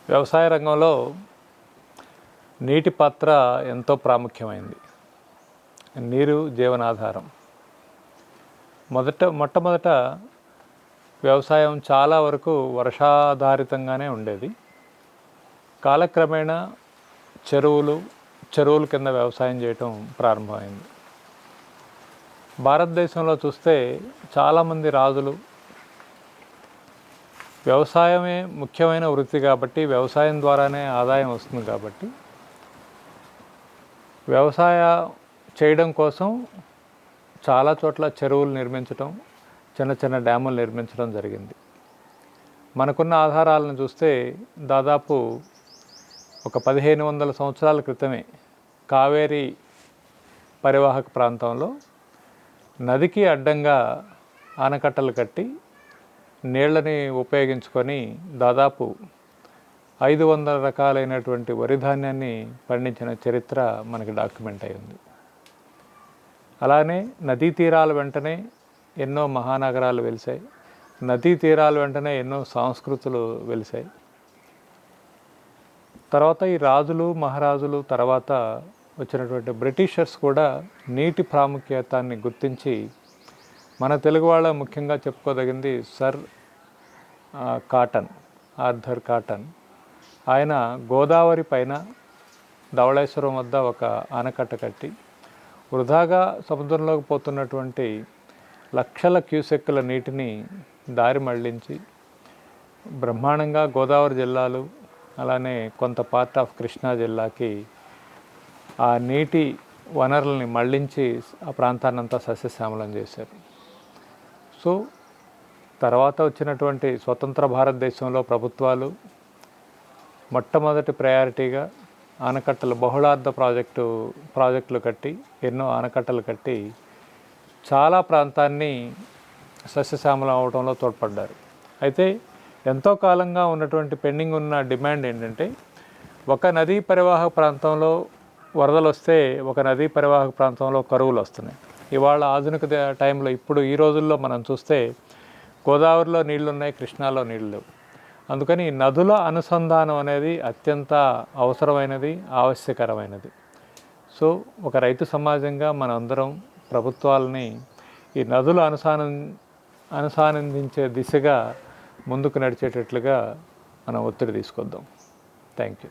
వ్యవసాయ రంగంలో నీటి పాత్ర ఎంతో ప్రాముఖ్యమైంది. నీరు జీవనాధారం. మొట్టమొదట వ్యవసాయం చాలా వరకు వర్షాధారితంగానే ఉండేది. కాలక్రమేణా చెరువుల కింద వ్యవసాయం చేయటం ప్రారంభమైంది. భారతదేశంలో చూస్తే చాలామంది రాజులు వ్యవసాయమే ముఖ్యమైన వృత్తి కాబట్టి, వ్యవసాయం ద్వారానే ఆదాయం వస్తుంది కాబట్టి, వ్యవసాయ చేయడం కోసం చాలా చోట్ల చెరువులు నిర్మించడం, చిన్న చిన్న డ్యాములు నిర్మించడం జరిగింది. మనకున్న ఆధారాలను చూస్తే దాదాపు ఒక 1500 సంవత్సరాల క్రితమే కావేరీ పరివాహక ప్రాంతంలో నదికి అడ్డంగా ఆనకట్టలు కట్టి నీళ్ళని ఉపయోగించుకొని దాదాపు 500 రకాలైనటువంటి వరి ధాన్యాన్ని పండించిన చరిత్ర మనకి డాక్యుమెంట్ అయి ఉంది. అలానే నదీ తీరాల వెంటనే ఎన్నో మహానగరాలు వెలిసాయి. నదీ తీరాల వెంటనే ఎన్నో సంస్కృతులు వెలిసాయి. తర్వాత ఈ రాజులు మహారాజులు తర్వాత వచ్చినటువంటి బ్రిటిషర్స్ కూడా నీటి ప్రాముఖ్యతాన్ని గుర్తించి, మన తెలుగు వాళ్ళ ముఖ్యంగా చెప్పుకోదగింది సర్ ఆర్థర్ కాటన్. ఆయన గోదావరి పైన ధవళేశ్వరం వద్ద ఒక ఆనకట్ట కట్టి వృధాగా సముద్రంలోకి పోతున్నటువంటి లక్షల క్యూసెక్కుల నీటిని దారి మళ్లించి బ్రహ్మాండంగా గోదావరి జిల్లాలు, అలానే కొంత పార్ట్ ఆఫ్ కృష్ణా జిల్లాకి ఆ నీటి వనరుల్ని మళ్లించి ఆ ప్రాంతాన్నంతా సస్యశ్యామలం చేశారు. సో తర్వాత వచ్చినటువంటి స్వతంత్ర భారతదేశంలో ప్రభుత్వాలు మొట్టమొదటి ప్రయారిటీగా ఆనకట్టలు, బహుళార్థ ప్రాజెక్టులు కట్టి, ఎన్నో ఆనకట్టలు కట్టి చాలా ప్రాంతాన్ని సస్యశ్యామలం అవడంలో తోడ్పడ్డారు. అయితే ఎంతో కాలంగా ఉన్నటువంటి పెండింగ్ ఉన్న డిమాండ్ ఏంటంటే, ఒక నదీ పరివాహక ప్రాంతంలో వరదలు వస్తే ఒక నదీ పరివాహక ప్రాంతంలో కరువులు వస్తున్నాయి. ఇవాళ ఆధునిక టైంలో ఇప్పుడు ఈ రోజుల్లో మనం చూస్తే గోదావరిలో నీళ్లు ఉన్నాయి, కృష్ణాలో నీళ్ళు లేవు. అందుకని నదుల అనుసంధానం అనేది అత్యంత అవసరమైనది, ఆవశ్యకరమైనది. సో ఒక రైతు సమాజంగా మనందరం ప్రభుత్వాలని ఈ నదులు అనుసంధానించే దిశగా ముందుకు నడిచేటట్లుగా మనం ఒత్తిడి తీసుకొద్దాం. Thank you.